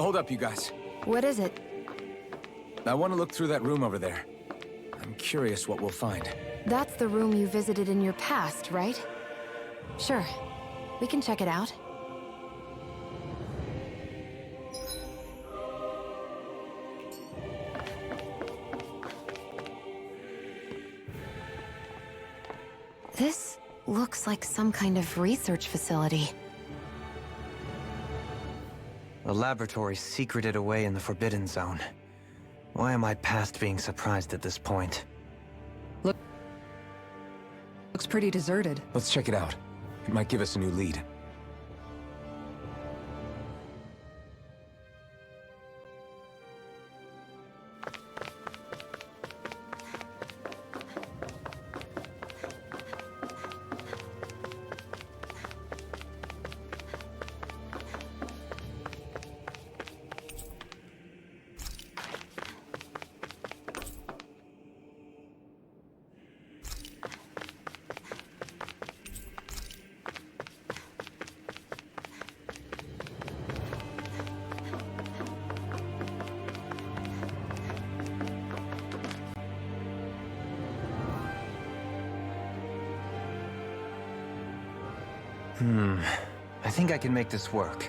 Hold up, you guys. What is it? I want to look through that room over there. I'm curious what we'll find. That's the room you visited in your past, right? Sure. We can check it out. This looks like some kind of research facility. A laboratory secreted away in the Forbidden Zone. Why am I past being surprised at this point? Looks pretty deserted. Let's check it out. It might give us a new lead. I think I can make this work.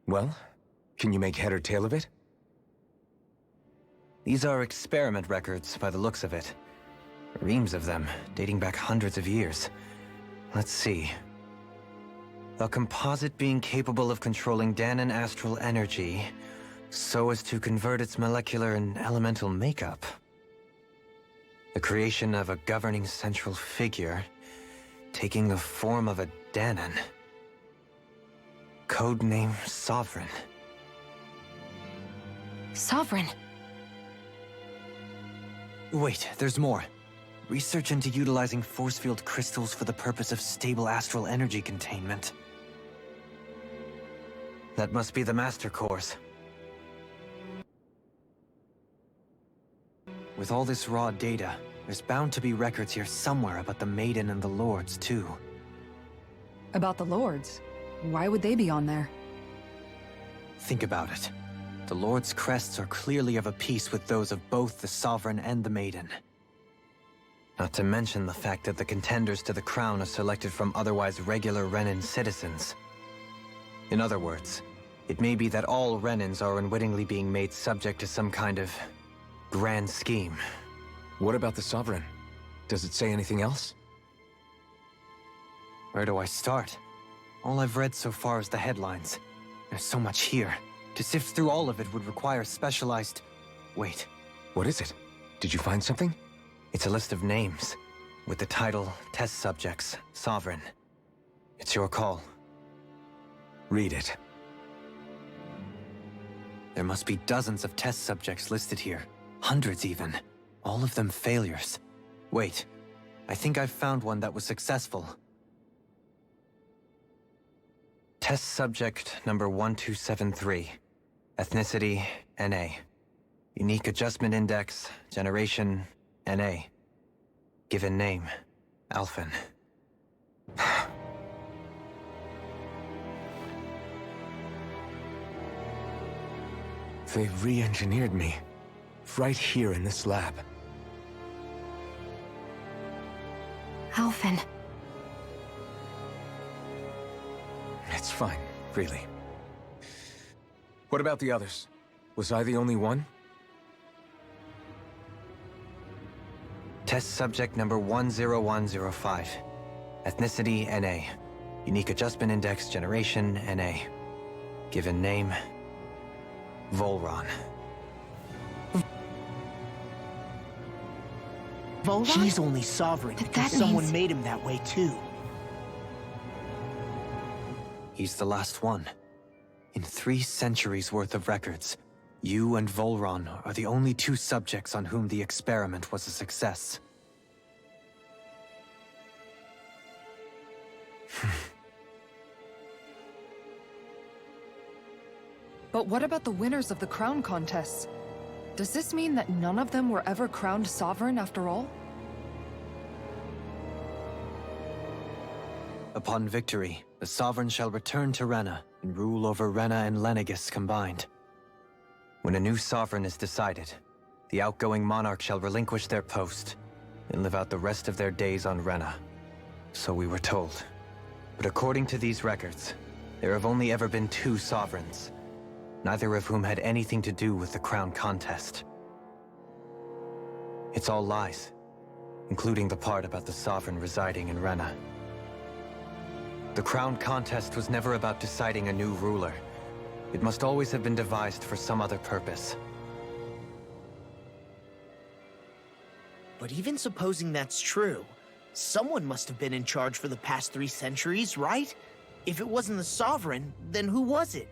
Well, can you make head or tail of it? These are experiment records by the looks of it. Reams of them, dating back hundreds of years. Let's see. A composite being capable of controlling Danon astral energy so as to convert its molecular and elemental makeup. The creation of a governing central figure taking the form of a Danon. Codename Sovereign. Sovereign. Wait, there's more. Research into utilizing force field crystals for the purpose of stable astral energy containment. That must be the master course. With all this raw data, there's bound to be records here somewhere about the Maiden and the Lords, too. About the Lords? Why would they be on there? Think about it. The Lord's crests are clearly of a piece with those of both the Sovereign and the Maiden. Not to mention the fact that the contenders to the crown are selected from otherwise regular Renin citizens. In other words, it may be that all Renins are unwittingly being made subject to some kind of grand scheme. What about the Sovereign? Does it say anything else? Where do I start? All I've read so far is the headlines. There's so much here. To sift through all of it would require specialized... Wait. What is it? Did you find something? It's a list of names, with the title Test Subjects, Sovereign. It's your call. Read it. There must be dozens of test subjects listed here. Hundreds even. All of them failures. Wait. I think I've found one that was successful. Test subject number 1273. Ethnicity, NA. Unique adjustment index, generation, NA. Given name, Alphen. They re-engineered me. Right here in this lab. Alphen. It's fine, really. What about the others? Was I the only one? Test subject number 10105. Ethnicity, NA. Unique adjustment index, generation, NA. Given name, Volron. Volron? He's only sovereign But because that someone means... made him that way too. He's the last one. In 3 centuries worth of records, you and Volron are the only 2 subjects on whom the experiment was a success. But what about the winners of the crown contests? Does this mean that none of them were ever crowned sovereign after all? Upon victory, the Sovereign shall return to Rena and rule over Rena and Lenegis combined. When a new Sovereign is decided, the outgoing monarch shall relinquish their post and live out the rest of their days on Rena. So we were told. But according to these records, there have only ever been 2 Sovereigns, neither of whom had anything to do with the crown contest. It's all lies, including the part about the Sovereign residing in Rena. The crown contest was never about deciding a new ruler. It must always have been devised for some other purpose. But even supposing that's true, someone must have been in charge for the past 3 centuries, right? If it wasn't the Sovereign, then who was it?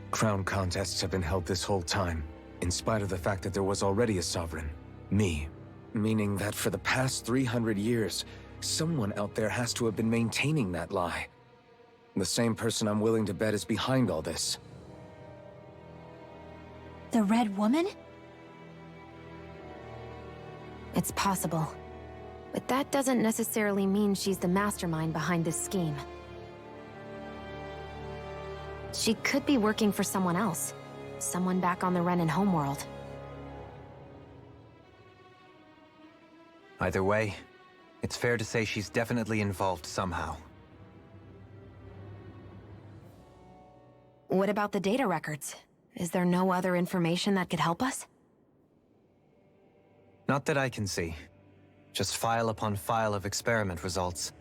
Crown contests have been held this whole time, in spite of the fact that there was already a Sovereign. Me. Meaning that for the past 300 years, someone out there has to have been maintaining that lie. The same person I'm willing to bet is behind all this. The Red Woman? It's possible. But that doesn't necessarily mean she's the mastermind behind this scheme. She could be working for someone else. Someone back on the Renan homeworld. Either way, it's fair to say she's definitely involved somehow. What about the data records? Is there no other information that could help us? Not that I can see. Just file upon file of experiment results.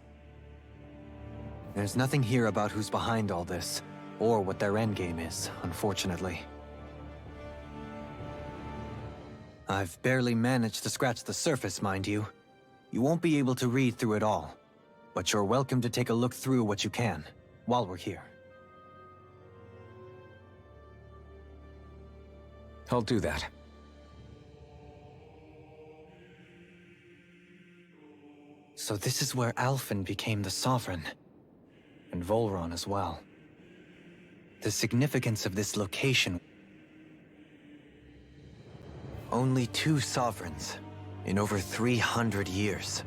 There's nothing here about who's behind all this, or what their endgame is, unfortunately. I've barely managed to scratch the surface, mind you. You won't be able to read through it all, but you're welcome to take a look through what you can, while we're here. I'll do that. So this is where Alphen became the Sovereign, and Volron as well. The significance of this location... Only 2 Sovereigns in over 300 years.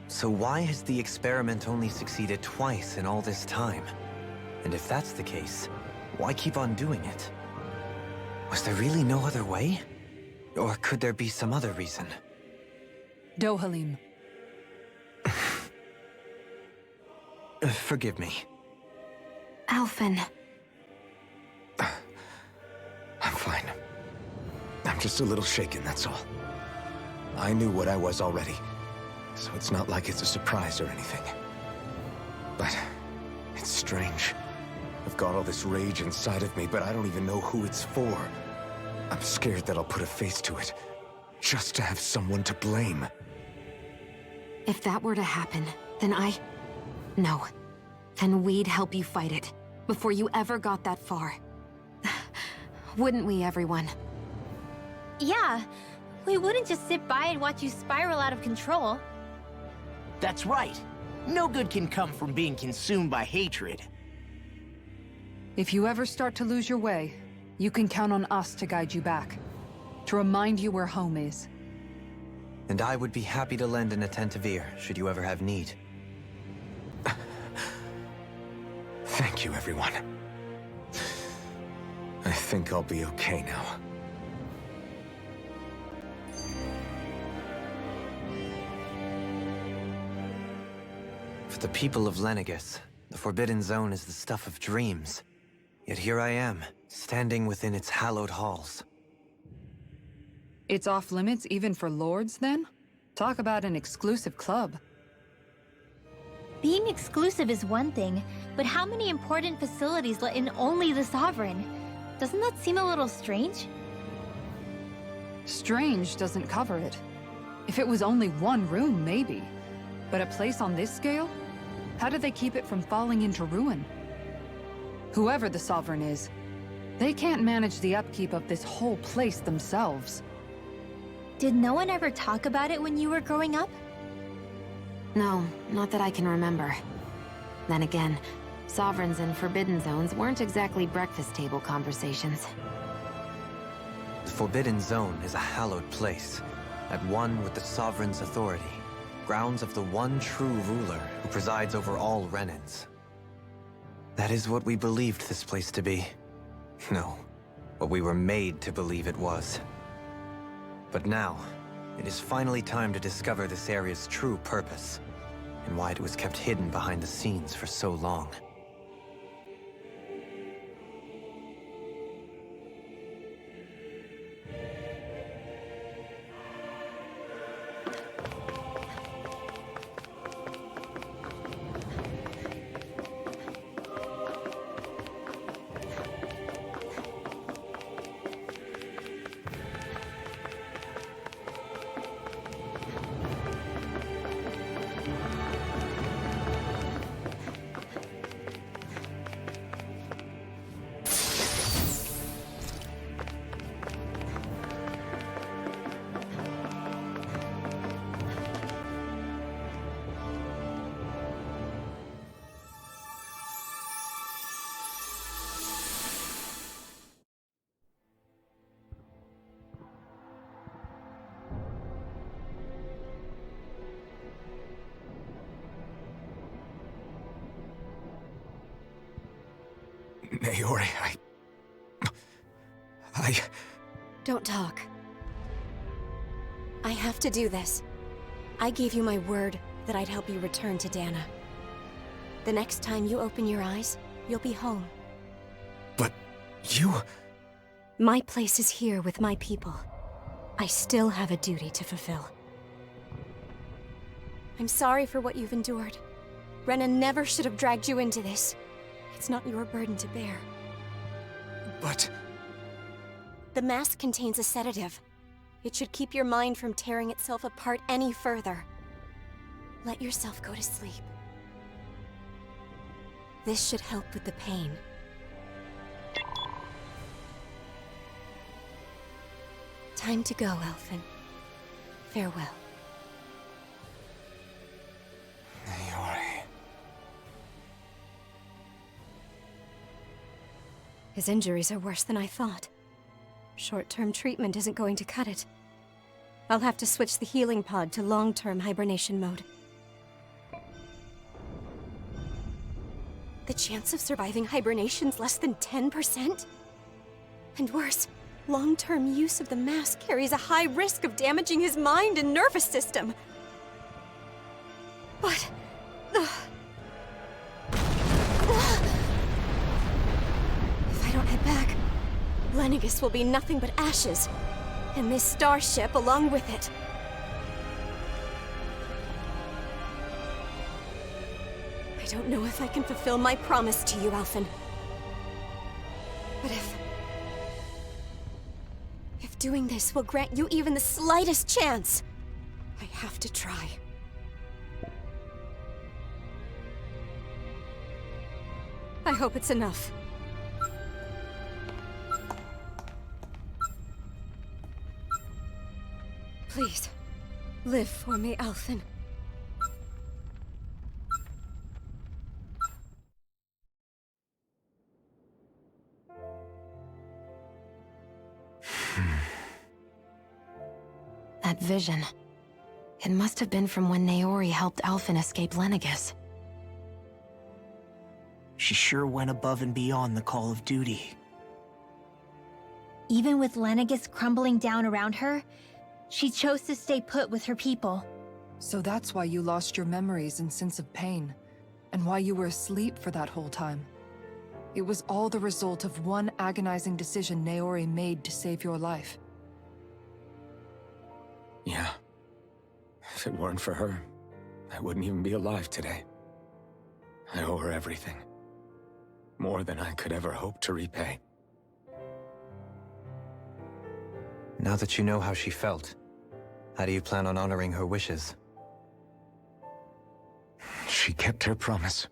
So why has the experiment only succeeded twice in all this time? And if that's the case, why keep on doing it? Was there really no other way? Or could there be some other reason? Dohalim. Forgive me. Alphen. I'm fine. I'm just a little shaken, that's all. I knew what I was already, so it's not like it's a surprise or anything. But it's strange. I've got all this rage inside of me, but I don't even know who it's for. I'm scared that I'll put a face to it, just to have someone to blame. If that were to happen, then No. Then we'd help you fight it, before you ever got that far. Wouldn't we, everyone? Yeah, we wouldn't just sit by and watch you spiral out of control. That's right. No good can come from being consumed by hatred. If you ever start to lose your way, you can count on us to guide you back. To remind you where home is. And I would be happy to lend an attentive ear, should you ever have need. Thank you, everyone. I think I'll be okay now. For the people of Lenegis, the Forbidden Zone is the stuff of dreams. Yet here I am, standing within its hallowed halls. It's off limits even for lords, then? Talk about an exclusive club. Being exclusive is one thing, but how many important facilities let in only the Sovereign? Doesn't that seem a little strange? Strange doesn't cover it. If it was only one room, maybe. But a place on this scale? How do they keep it from falling into ruin? Whoever the Sovereign is, they can't manage the upkeep of this whole place themselves. Did no one ever talk about it when you were growing up? No, not that I can remember. Then again, Sovereigns in Forbidden Zones weren't exactly breakfast table conversations. The Forbidden Zone is a hallowed place, at one with the Sovereign's authority, grounds of the one true ruler who presides over all Renans. That is what we believed this place to be. No, what we were made to believe it was. But now, it is finally time to discover this area's true purpose, and why it was kept hidden behind the scenes for so long. Naori, Don't talk. I have to do this. I gave you my word that I'd help you return to Dana. The next time you open your eyes, you'll be home. But you... My place is here with my people. I still have a duty to fulfill. I'm sorry for what you've endured. Renan never should have dragged you into this. It's not your burden to bear. But... The mask contains a sedative. It should keep your mind from tearing itself apart any further. Let yourself go to sleep. This should help with the pain. Time to go, Elfin. Farewell. Naori... His injuries are worse than I thought. Short-term treatment isn't going to cut it. I'll have to switch the healing pod to long-term hibernation mode. The chance of surviving hibernation's less than 10%? And worse, long-term use of the mask carries a high risk of damaging his mind and nervous system. But... If I don't head back, Lenegis will be nothing but ashes, and this starship along with it. I don't know if I can fulfill my promise to you, Alphen. But if doing this will grant you even the slightest chance, I have to try. I hope it's enough. Please, live for me, Alphen. That vision. It must have been from when Naori helped Alphen escape Lenegis. She sure went above and beyond the call of duty. Even with Lenegis crumbling down around her, she chose to stay put with her people. So that's why you lost your memories and sense of pain, and why you were asleep for that whole time. It was all the result of one agonizing decision Naori made to save your life. Yeah. If it weren't for her, I wouldn't even be alive today. I owe her everything. More than I could ever hope to repay. Now that you know how she felt, how do you plan on honoring her wishes? She kept her promise.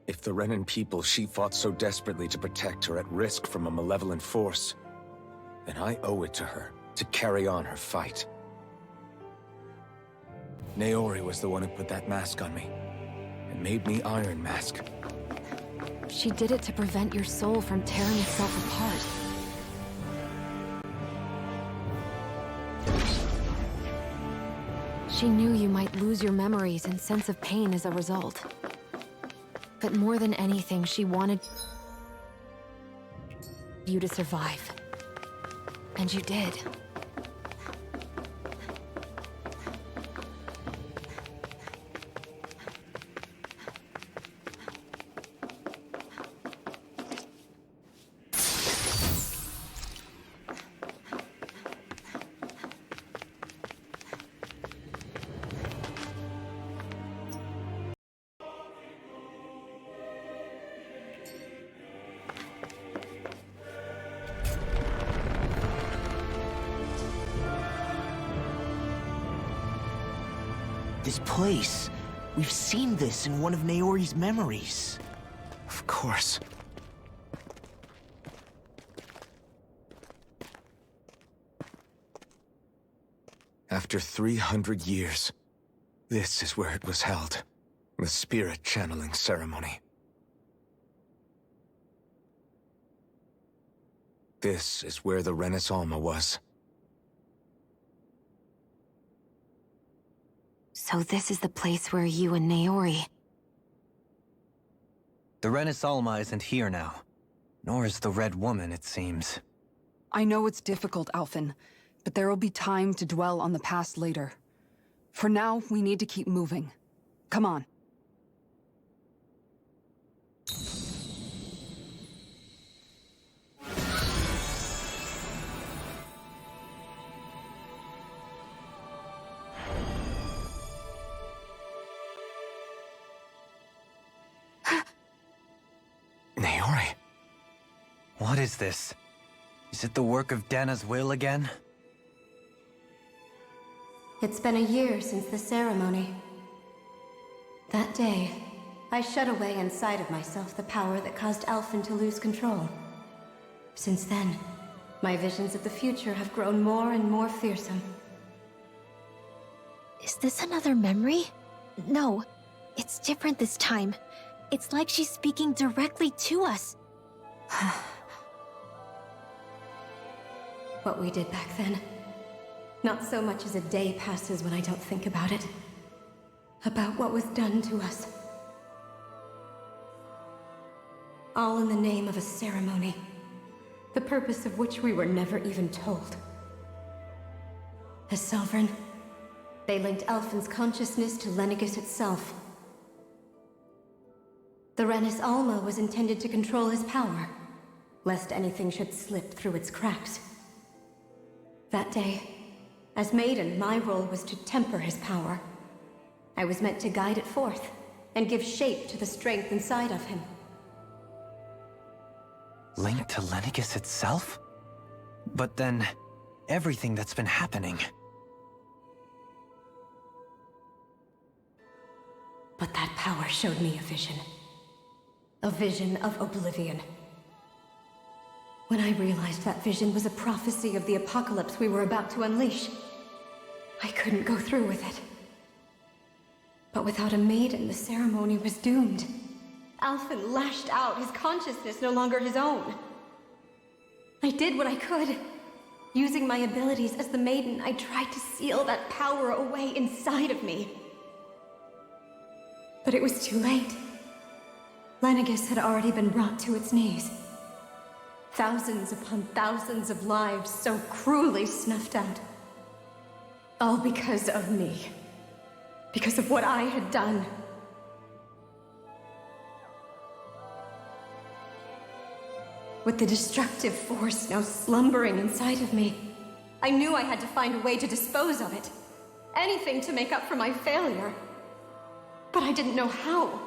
If the Renan people she fought so desperately to protect are at risk from a malevolent force, then I owe it to her to carry on her fight. Naori was the one who put that mask on me, and made me Iron Mask, She did it to prevent your soul from tearing itself apart. She knew you might lose your memories and sense of pain as a result. But more than anything, she wanted you to survive. And you did. This place. We've seen this in one of Naori's memories. Of course. After 300 years, this is where it was held. The spirit channeling ceremony. This is where the Renis Alma was. So this is the place where you and Naori... The Renis Alma isn't here now. Nor is the Red Woman, it seems. I know it's difficult, Alphen, but there will be time to dwell on the past later. For now, we need to keep moving. Come on. Naori? What is this? Is it the work of Dana's will again? It's been a year since the ceremony. That day, I shut away inside of myself the power that caused Alphen to lose control. Since then, my visions of the future have grown more and more fearsome. Is this another memory? No, it's different this time. It's like she's speaking directly to us. What we did back then. Not so much as a day passes when I don't think about it. About what was done to us. All in the name of a ceremony. The purpose of which we were never even told. As Sovereign, they linked Alphen's consciousness to Lenegis itself. The Renis Alma was intended to control his power, lest anything should slip through its cracks. That day, as Maiden, my role was to temper his power. I was meant to guide it forth, and give shape to the strength inside of him. Linked to Lenegis itself? But then, everything that's been happening... But that power showed me a vision. A vision of oblivion. When I realized that vision was a prophecy of the apocalypse we were about to unleash, I couldn't go through with it. But without a maiden, the ceremony was doomed. Alphen lashed out, his consciousness no longer his own. I did what I could. Using my abilities as the maiden, I tried to seal that power away inside of me. But it was too late. Lenegis had already been brought to its knees. Thousands upon thousands of lives so cruelly snuffed out. All because of me. Because of what I had done. With the destructive force now slumbering inside of me, I knew I had to find a way to dispose of it. Anything to make up for my failure. But I didn't know how.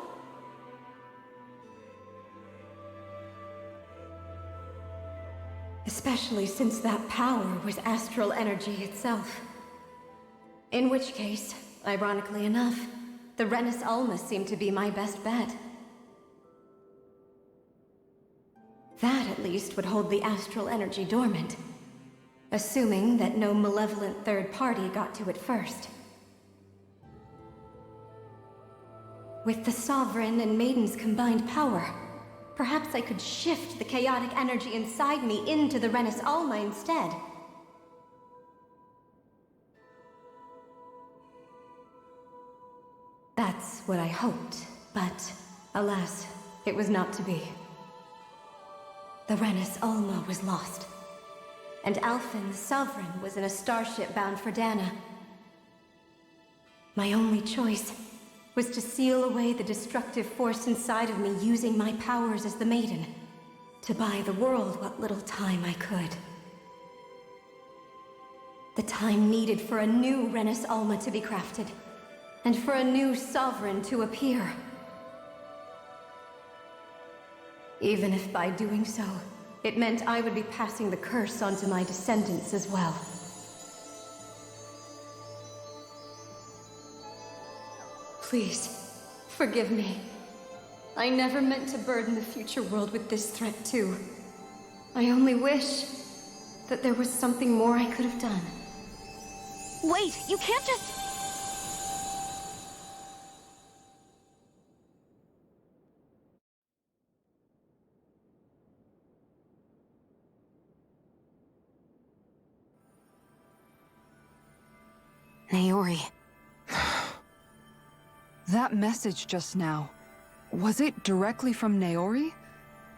Especially since that power was astral energy itself. In which case, ironically enough, the Renis Alma seemed to be my best bet. That, at least, would hold the astral energy dormant. Assuming that no malevolent third party got to it first. With the Sovereign and Maiden's combined power, Perhaps I could shift the chaotic energy inside me into the Renis Alma instead. That's what I hoped, but alas, it was not to be. The Renis Alma was lost, and Alphen, the Sovereign, was in a starship bound for Dana. My only choice was to seal away the destructive force inside of me using my powers as the Maiden, to buy the world what little time I could. The time needed for a new Renis Alma to be crafted, and for a new Sovereign to appear. Even if by doing so, it meant I would be passing the curse on to my descendants as well. Please, forgive me. I never meant to burden the future world with this threat too. I only wish that there was something more I could have done. Wait, you can't just... Naori. That message just now, was it directly from Naori?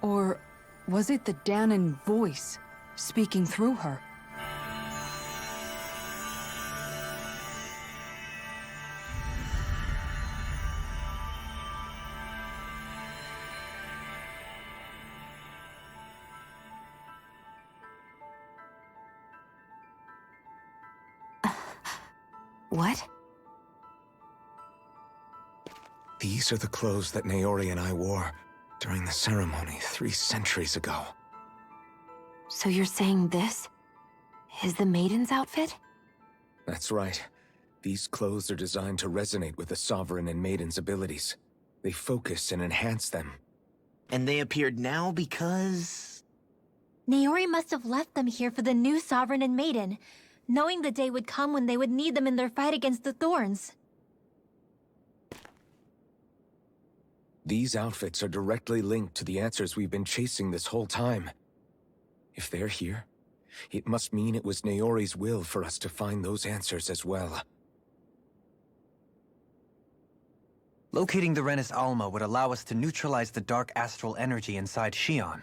Or was it the Danan voice speaking through her? What? These are the clothes that Naori and I wore during the ceremony 3 centuries ago. So you're saying this is the Maiden's outfit? That's right. These clothes are designed to resonate with the Sovereign and Maiden's abilities. They focus and enhance them. And they appeared now because... Naori must have left them here for the new Sovereign and Maiden, knowing the day would come when they would need them in their fight against the Thorns. These outfits are directly linked to the answers we've been chasing this whole time. If they're here, it must mean it was Naori's will for us to find those answers as well. Locating the Renis Alma would allow us to neutralize the dark astral energy inside Xion,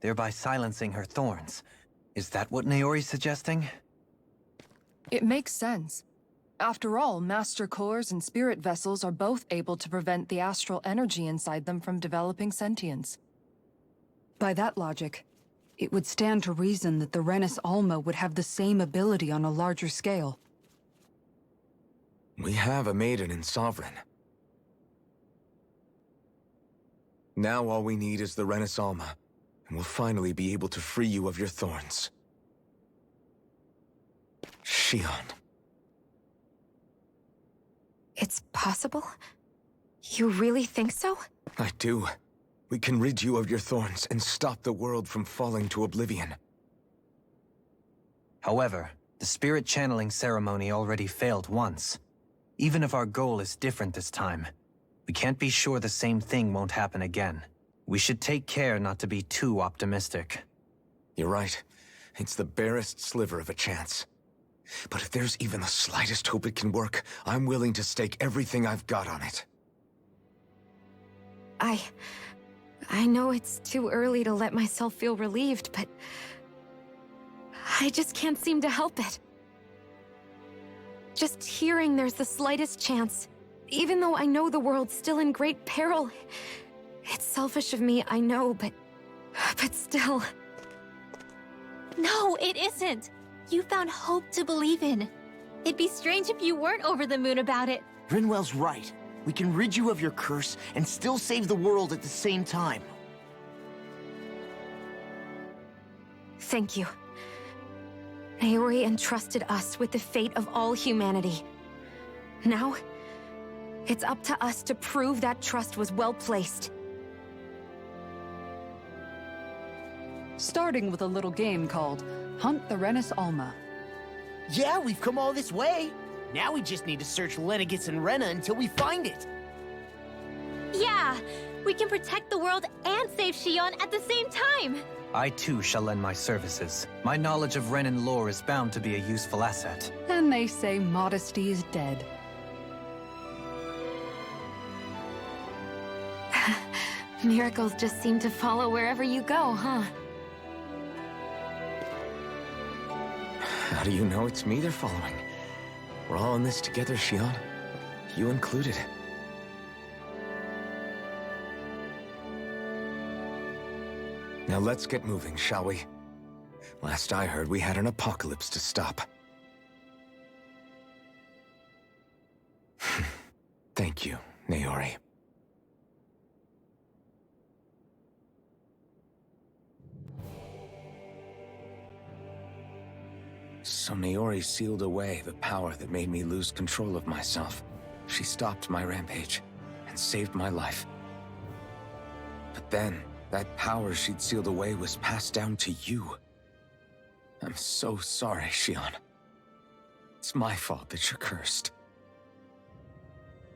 thereby silencing her thorns. Is that what Naori's suggesting? It makes sense. After all, Master Cores and Spirit Vessels are both able to prevent the astral energy inside them from developing sentience. By that logic, it would stand to reason that the Renis Alma would have the same ability on a larger scale. We have a Maiden and Sovereign. Now all we need is the Renis Alma, and we'll finally be able to free you of your thorns. Xion. It's possible? You really think so? I do. We can rid you of your thorns and stop the world from falling to oblivion. However, the spirit channeling ceremony already failed once. Even if our goal is different this time, we can't be sure the same thing won't happen again. We should take care not to be too optimistic. You're right. It's the barest sliver of a chance. But if there's even the slightest hope it can work, I'm willing to stake everything I've got on it. I know it's too early to let myself feel relieved, but I just can't seem to help it. Just hearing there's the slightest chance, even though I know the world's still in great peril. It's selfish of me, I know, but still. No, it isn't. You found hope to believe in. It'd be strange if you weren't over the moon about it. Rinwell's right. We can rid you of your curse and still save the world at the same time. Thank you. Naori entrusted us with the fate of all humanity. Now, it's up to us to prove that trust was well placed. Starting with a little game called Hunt the Renis Alma. Yeah, we've come all this way. Now we just need to search Lenegis and Rena until we find it. Yeah, We can protect the world and save Xion at the same time! I too shall lend my services. My knowledge of Renan lore is bound to be a useful asset. And they say modesty is dead. Miracles just seem to follow wherever you go, huh? How do you know it's me they're following? We're all in this together, Xion. You included. Now let's get moving, shall we? Last I heard, we had an apocalypse to stop. Thank you, Naori. So Naori sealed away the power that made me lose control of myself. She stopped my rampage and saved my life. But then, that power she'd sealed away was passed down to you. I'm so sorry, Xion. It's my fault that you're cursed.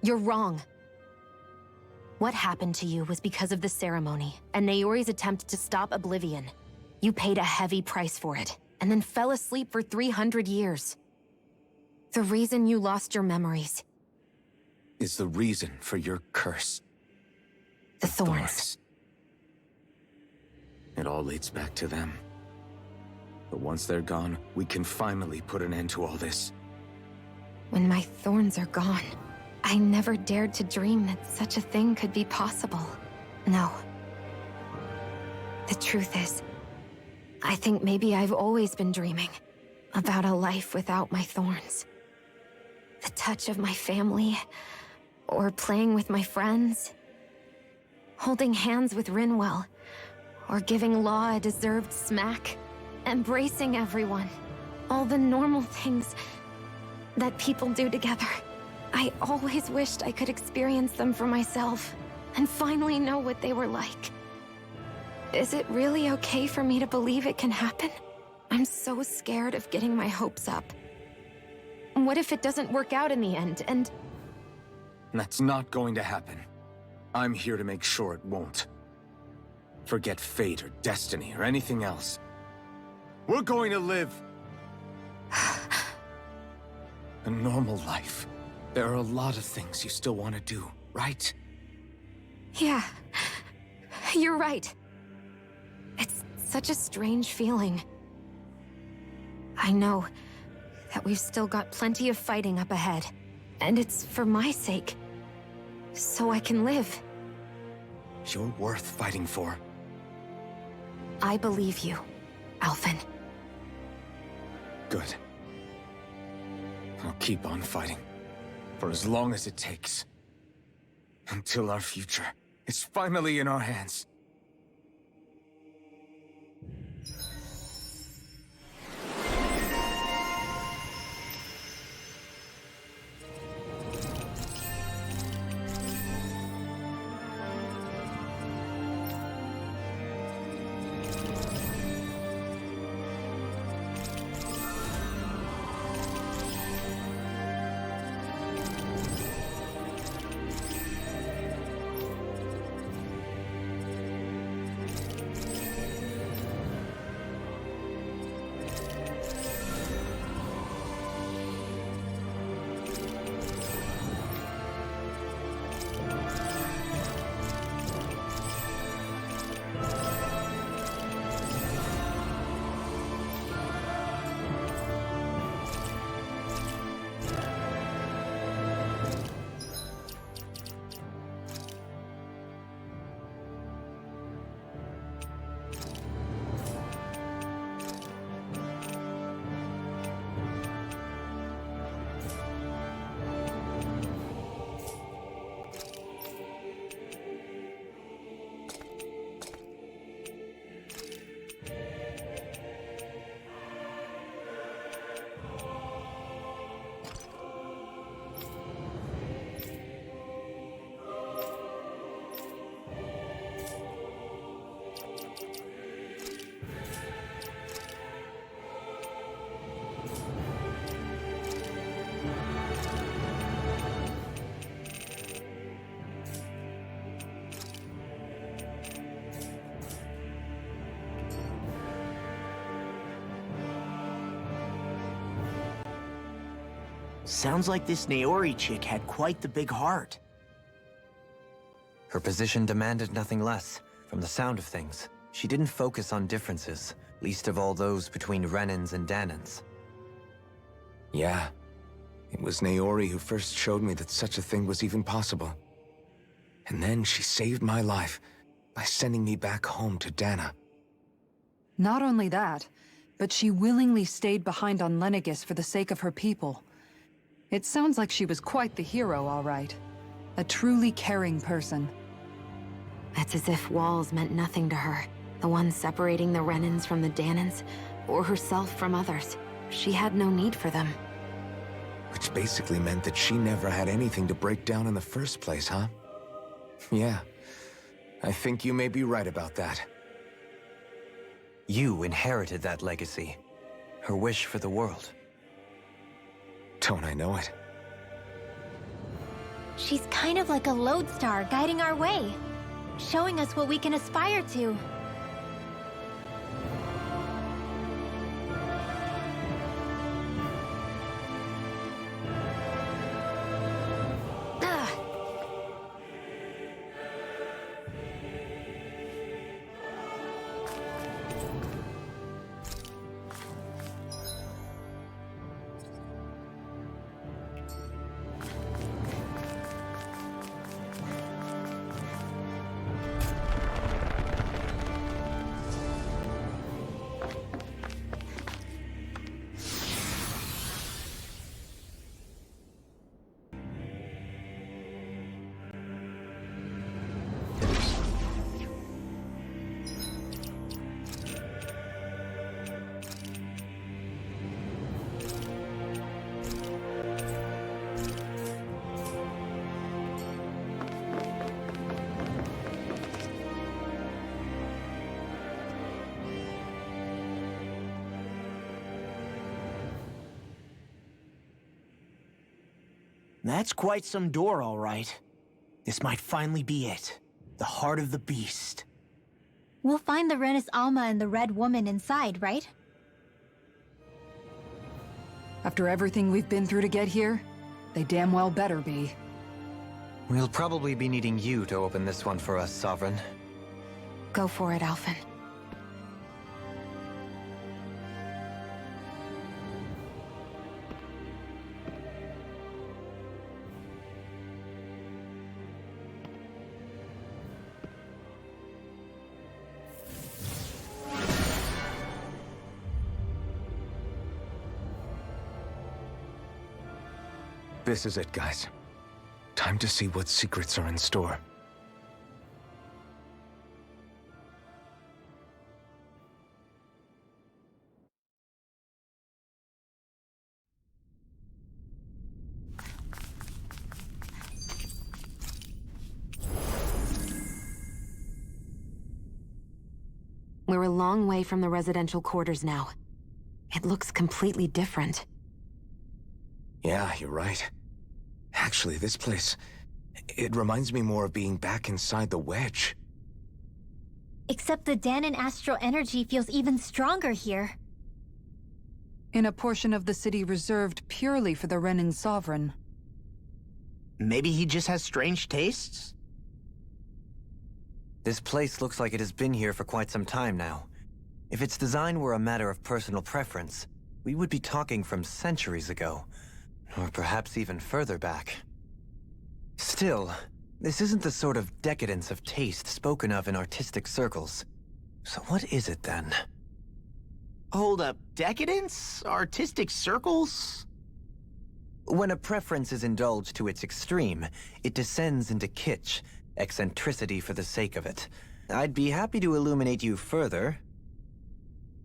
You're wrong. What happened to you was because of the ceremony, and Naori's attempt to stop Oblivion. You paid a heavy price for it, and then fell asleep for 300 years. The reason you lost your memories Is the reason for your curse. the thorns. It all leads back to them. But once they're gone, we can finally put an end to all this. When my thorns are gone, I never dared to dream that such a thing could be possible. No. The truth is, I think maybe I've always been dreaming about a life without my thorns. The touch of my family, or playing with my friends, holding hands with Rinwell, or giving Law a deserved smack, embracing everyone. All the normal things that people do together. I always wished I could experience them for myself, and finally know what they were like. Is it really okay for me to believe it can happen? I'm so scared of getting my hopes up. What if it doesn't work out in the end, and... That's not going to happen. I'm here to make sure it won't. Forget fate or destiny or anything else. We're going to live a normal life. There are a lot of things you still want to do, right? Yeah, you're right. It's such a strange feeling. I know that we've still got plenty of fighting up ahead, and it's for my sake, so I can live. You're worth fighting for. I believe you, Alphen. Good. I'll keep on fighting. For as long as it takes. Until our future is finally in our hands. Sounds like this Naori chick had quite the big heart. Her position demanded nothing less. From the sound of things, she didn't focus on differences, least of all those between Renans and Danans. Yeah. It was Naori who first showed me that such a thing was even possible. And then she saved my life by sending me back home to Dana. Not only that, but she willingly stayed behind on Lenegis for the sake of her people. It sounds like she was quite the hero, all right. A truly caring person. It's as if walls meant nothing to her. The ones separating the Renans from the Danans, or herself from others. She had no need for them. Which basically meant that she never had anything to break down in the first place, huh? Yeah. I think you may be right about that. You inherited that legacy. Her wish for the world. Don't I know it? She's kind of like a lodestar guiding our way, showing us what we can aspire to. That's quite some door, all right. This might finally be it. The heart of the beast. We'll find the Renis Alma and the Red Woman inside, right? After everything we've been through to get here, they damn well better be. We'll probably be needing you to open this one for us, Sovereign. Go for it, Alphen. This is it, guys. Time to see what secrets are in store. We're a long way from the residential quarters now. It looks completely different. Yeah, you're right. Actually, this place... it reminds me more of being back inside the Wedge. Except the Danan astral energy feels even stronger here. In a portion of the city reserved purely for the Renin Sovereign. Maybe he just has strange tastes? This place looks like it has been here for quite some time now. If its design were a matter of personal preference, we would be talking from centuries ago. Or perhaps even further back. Still, this isn't the sort of decadence of taste spoken of in artistic circles. So what is it then? Hold up, decadence? Artistic circles? When a preference is indulged to its extreme, it descends into kitsch, eccentricity for the sake of it. I'd be happy to illuminate you further.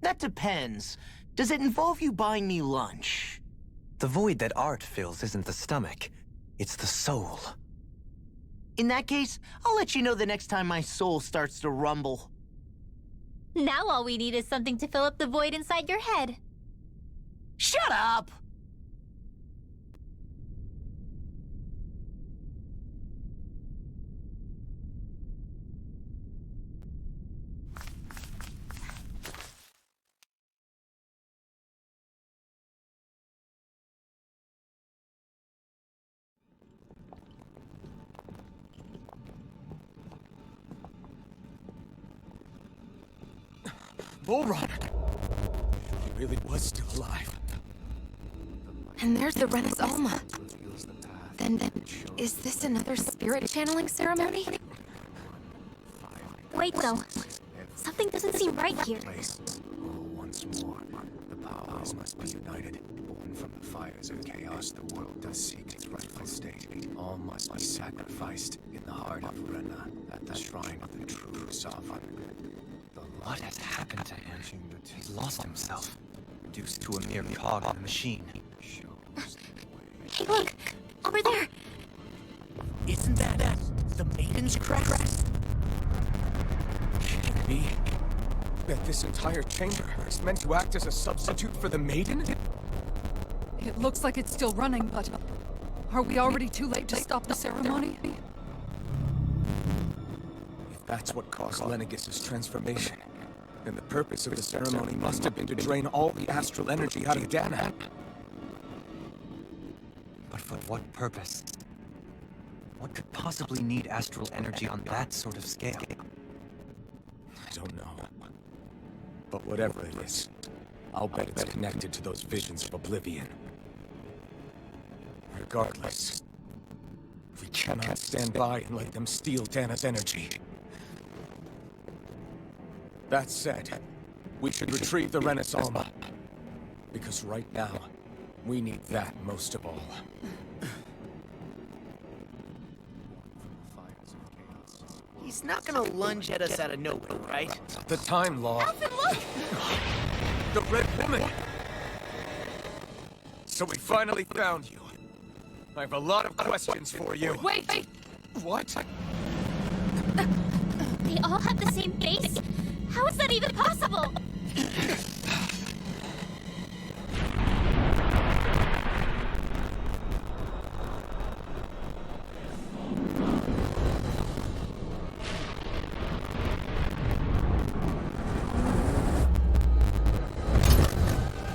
That depends. Does it involve you buying me lunch? The void that art fills isn't the stomach, it's the soul. In that case, I'll let you know the next time my soul starts to rumble. Now all we need is something to fill up the void inside your head. Shut up! Bullrun! He really was still alive. And there's the Rena's Alma. Then, is this another spirit channeling ceremony? Wait, though. Something doesn't seem right here. Once more, the powers must be united. Born from the fires of chaos, the world does seek its rightful state. All must be sacrificed in the heart of Rena, at the shrine of the true sovereign. What has happened to him? He's lost himself, reduced to a mere cog in the machine. Hey, look! Over there! Isn't that the Maiden's crest? Can it be that this entire chamber is meant to act as a substitute for the Maiden? It looks like it's still running, but are we already too late to stop the ceremony? If that's what caused Lenegis' transformation, then the purpose of the ceremony must have been to drain all the astral energy out of Dana. But for what purpose? What could possibly need astral energy on that sort of scale? I don't know. But whatever it is, I'll bet it's connected to those visions of oblivion. Regardless, we cannot stand by and let them steal Dana's energy. That said, we should retrieve the Rena's Alma. Because right now, we need that most of all. He's not gonna lunge at us out of nowhere, right? The time law. The Red Woman! So we finally found you. I have a lot of questions for you. Wait! What? They all have the same face? How is that even possible?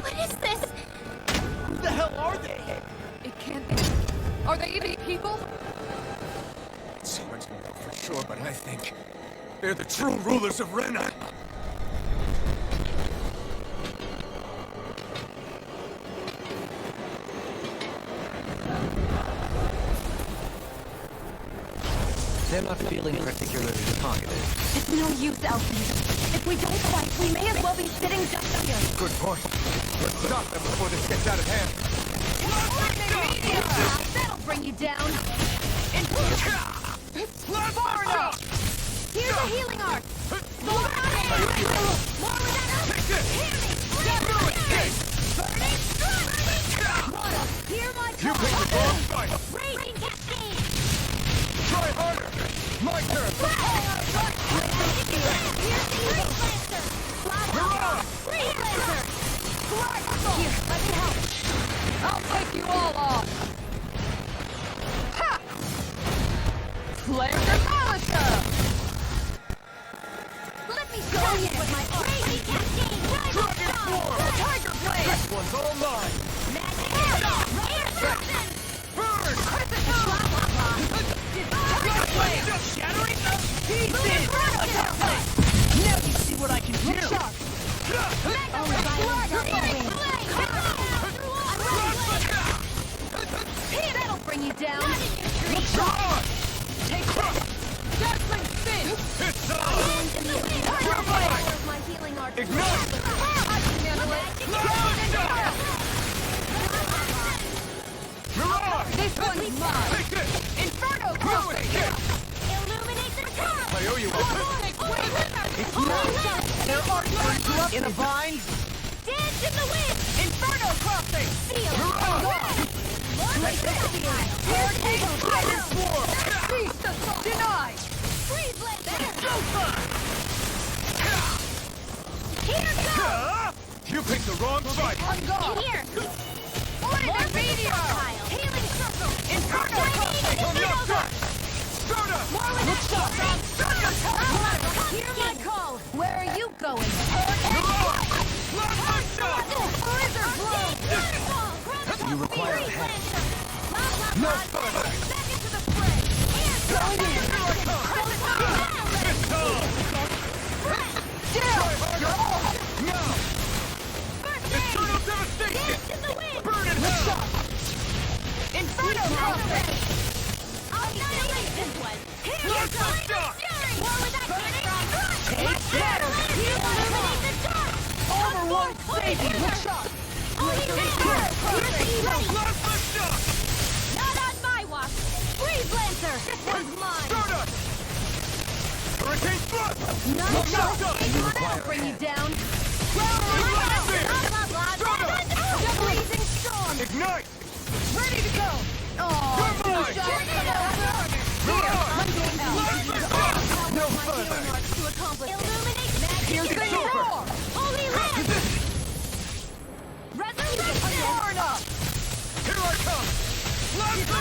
What is this? Who the hell are they? It can't be. Are they even people? It's hard to know for sure, but I think they're the true rulers of Rena. They're not feeling particularly targeted. It's no use, Elsie. If we don't fight, we may as well be sitting just here. Good point. Let's stop them before this gets out of hand. That'll bring you down. Far enough! Here's a healing arc! More with that! Hear me! Modo, hear my call! You picked the wrong fight! Raging Cascade! Try harder! My turn! Freeze Lancer! Here, let me help! I'll take you all off! Ha! Flare Demolisher! Let me show you with my Raging Cascade! Dragon Form! Tiger Blade! This one's all mine! Magic Air Destruction! Burn! Tiger Blade! Shattering them? Now you see what I can do! Look sharp! That'll bring you down! Look sharp! Take this! Dazzling spin! It's on! My healing arc. Ignite! I can handle it! Mirage! This one's mine! Take this! Inferno Throw it! Crossing! Kick! Illuminate the top! I owe you one! There are you up in a vine! Dance in the wind! Inferno Crossing! Seal! Hurricane Spider Swarm! Beast Assault denied! Freeze Lancer! Here goes! You picked the wrong fight! On guard! Here! Order meteor! Healing circle! Inferno Crossing! On your side! Start up! Look sharp! Hear my call! Where are you going? Blizzard blow! You require a hand. No further! Back into the fray! It's on! Jill! You're all That'll bring you down. Freezing storm. Ignite! Ready to go. Oh, Come on! No further! here's the roar. Holy land! Resurrection. Here I come! Let's go!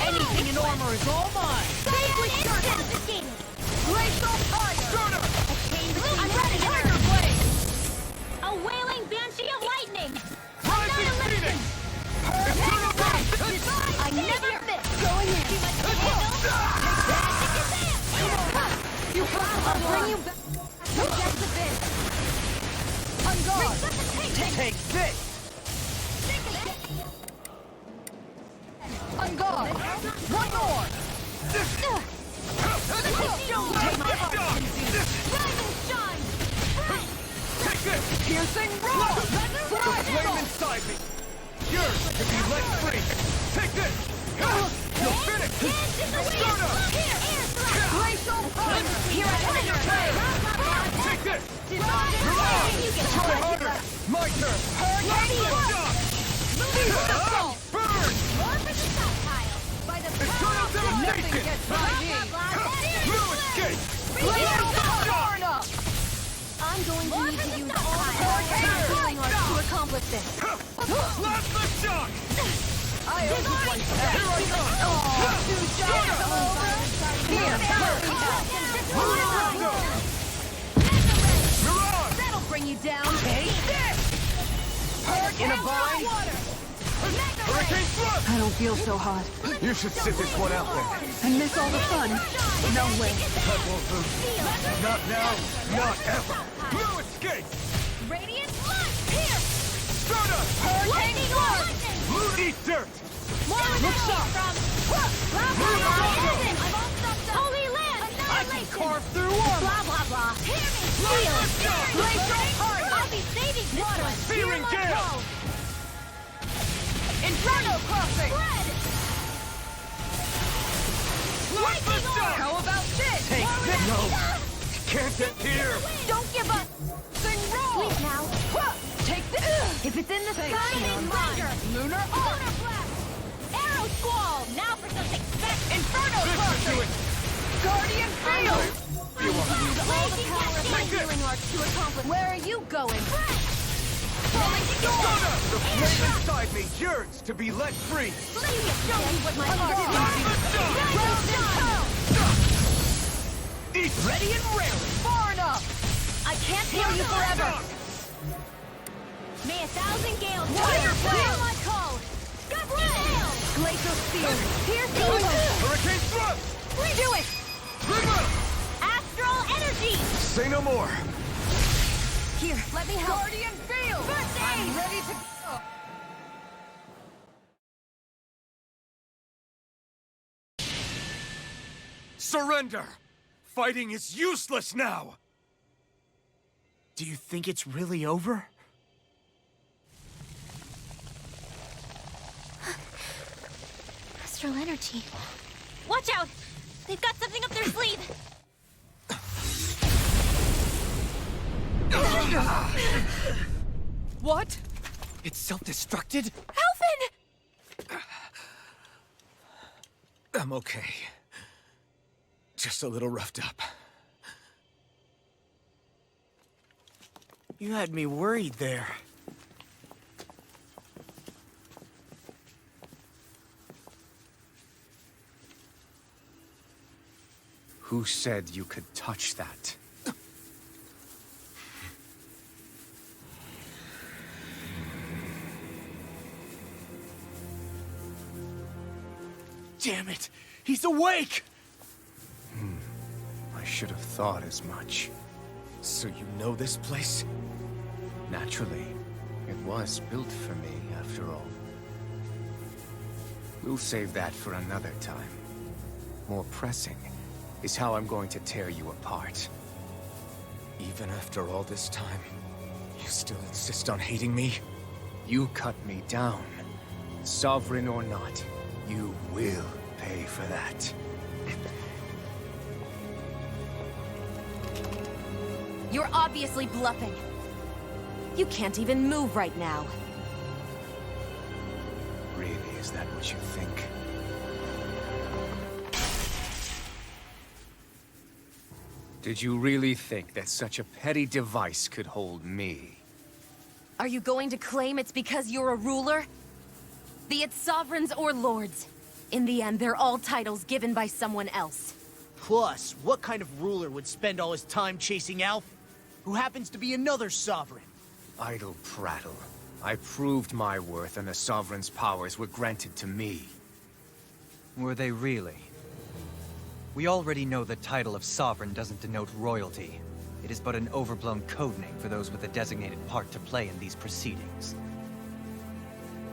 Anything in armor is all mine. Glacial fire. I'm ready! Tiger blade. A wailing banshee of lightning! Rising Phoenix! Eternal Blast! I never miss! Going in. Too much to handle? You I'll bring you back. Just a bit! On guard. Take this! On guard. One more. Rising shine! Take this! Piercing roar. The flame inside me! Yours to be let free! Take this! You're finished! Glacial fire. Here I am in your way. Take this! Try Try harder! My turn! Burn! By the Eternal Nothing devastation! gets by me. No escape! Burn up. I'm going to need to use all the healing arts to accomplish this. Blast the shock! I owe you one for that. Here I come! Two shots over. Here, Mirage! that'll bring you down. Take this. In a bind? Hurricane thrust! I don't feel so hot. You should sit this one out then. And miss all the fun. No way. That won't do. Not now, not ever. No escape! Radiant blood! Pierce! Stardust! Lightning blood! Blue eat dirt! Look sharp! Modo! Holy land! I can carve through armor! Blah, blah, blah. Hear me! Steel! Glacial Fire! I'll be saving this one! Searing Hear my gale! call. Inferno crossing. Spread! Lightning shot! How about this? Take this! No! Can't get here! Don't give up! Sing roll. Sweet now. Take this. If it's in the Sky sky, is mine! lunar arc. Lunar blast! Arrow squall! Now for something special! Inferno This should do crossing. it! Guardian field. You want to use All the power of my Take this. healing arts to accomplish. Where are you going? Stardust! The flame inside me yearns to be let free! Let me show you what my heart Eat Ready and railing. Far enough. I can't heal you forever! May 1,000 gales Tiger hear blade. my call! Gusty gale! Glacial spear. Here's the Hurricane thrust! Redo it. Rigor! Astral energy! Say no more! Here, let me help. Guardian field. I'm ready to go. Surrender! Fighting is useless now! Do you think it's really over? Astral energy. Watch out! They've got something up their sleeve! What? It's self-destructed? Alphen! I'm okay. Just a little roughed up. You had me worried there. Who said you could touch that? Damn it! He's awake! I should have thought as much. So you know this place? Naturally. It was built for me, after all. We'll save that for another time. More pressing is how I'm going to tear you apart. Even after all this time, you still insist on hating me? You cut me down. Sovereign or not, you will pay for that. You're obviously bluffing. You can't even move right now. Really, is that what you think? Did you really think that such a petty device could hold me? Are you going to claim it's because you're a ruler? Be it sovereigns or lords. In the end, they're all titles given by someone else. Plus, what kind of ruler would spend all his time chasing Alf, who happens to be another sovereign? Idle prattle. I proved my worth and the Sovereign's powers were granted to me. Were they really? We already know the title of Sovereign doesn't denote royalty. It is but an overblown codename for those with a designated part to play in these proceedings.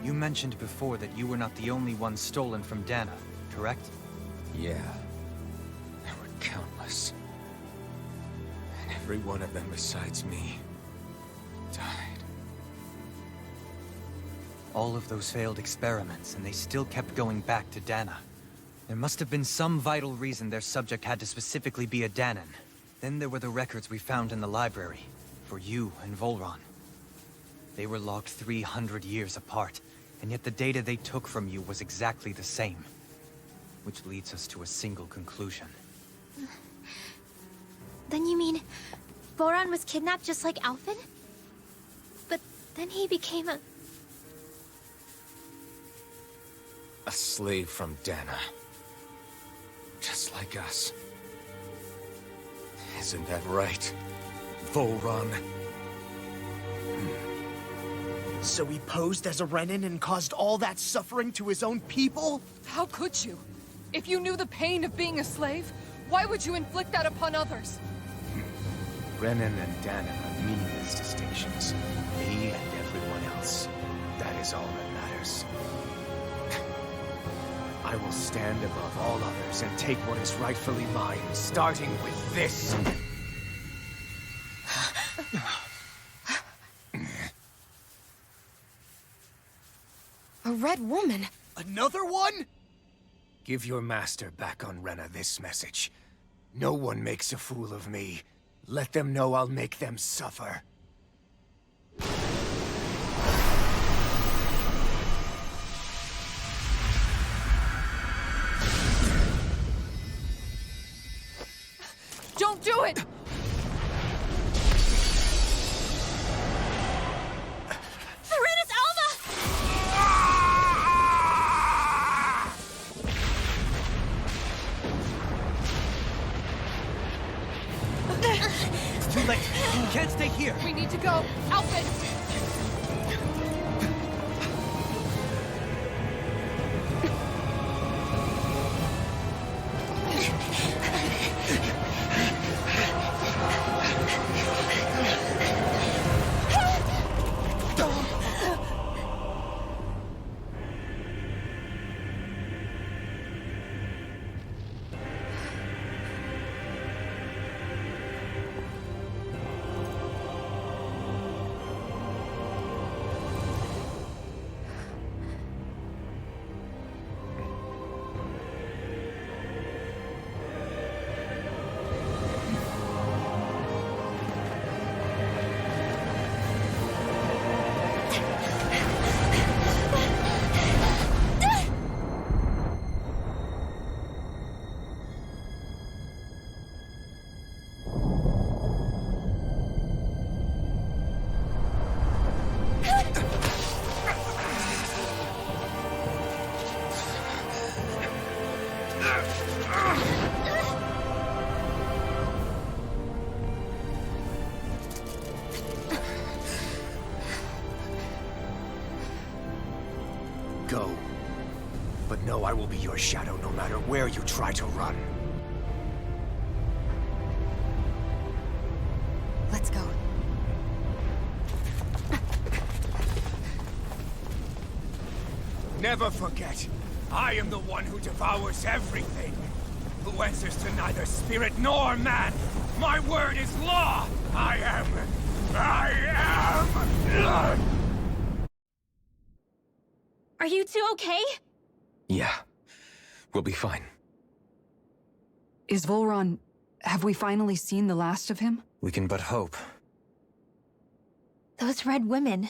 You mentioned before that you were not the only one stolen from Dana, correct? Yeah. There were countless. And every one of them besides me died. All of those failed experiments, and they still kept going back to Dana. There must have been some vital reason their subject had to specifically be a Danan. Then there were the records we found in the library, for you and Volron. They were logged 300 years apart, and yet the data they took from you was exactly the same. Which leads us to a single conclusion. Then you mean Boron was kidnapped just like Alphen? But then he became a... A slave from Dana. Just like us. Isn't that right, Volron? So he posed as a Renin and caused all that suffering to his own people? How could you? If you knew the pain of being a slave, why would you inflict that upon others? Renin and Danan are meaningless distinctions. Me and everyone else. That is all that matters. I will stand above all others and take what is rightfully mine, starting with this. A red woman? Another one? Give your master back on Rena this message. No one makes a fool of me. Let them know I'll make them suffer. Don't do it! Serenus Alva! It's too late. You can't stay here. We need to go. Alphen! Go. But know I will be your shadow no matter where you try to run. Let's go. Never forget, I am the one who devours everything. Who answers to neither spirit nor man. My word is law! I am... Are you two okay? Yeah. We'll be fine. Is Volron... have we finally seen the last of him? We can but hope. Those red women.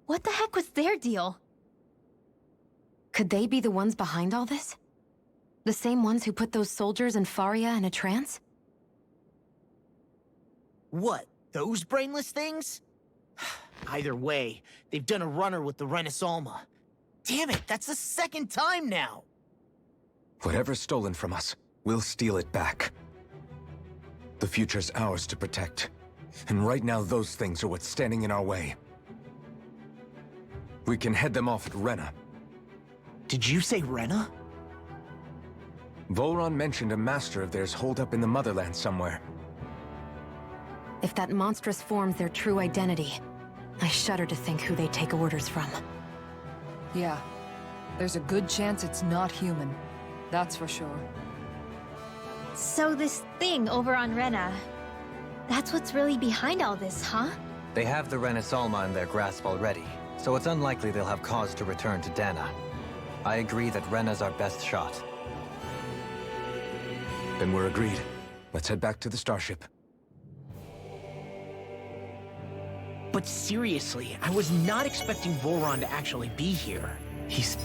What the heck was their deal? Could they be the ones behind all this? The same ones who put those soldiers in Faria in a trance? What, those brainless things? Either way, they've done a runner with the Renaissance. Damn it, that's the second time now! Whatever's stolen from us, we'll steal it back. The future's ours to protect. And right now, those things are what's standing in our way. We can head them off at Rena. Did you say Rena? Volron mentioned a master of theirs holed up in the motherland somewhere. If that monstrous form's their true identity, I shudder to think who they take orders from. Yeah. There's a good chance it's not human. That's for sure. So this thing over on Rena, that's what's really behind all this, huh? They have the Renaissance in their grasp already, so it's unlikely they'll have cause to return to Dana. I agree that Rena's our best shot. Then we're agreed. Let's head back to the starship. But seriously, I was not expecting Volron to actually be here. He's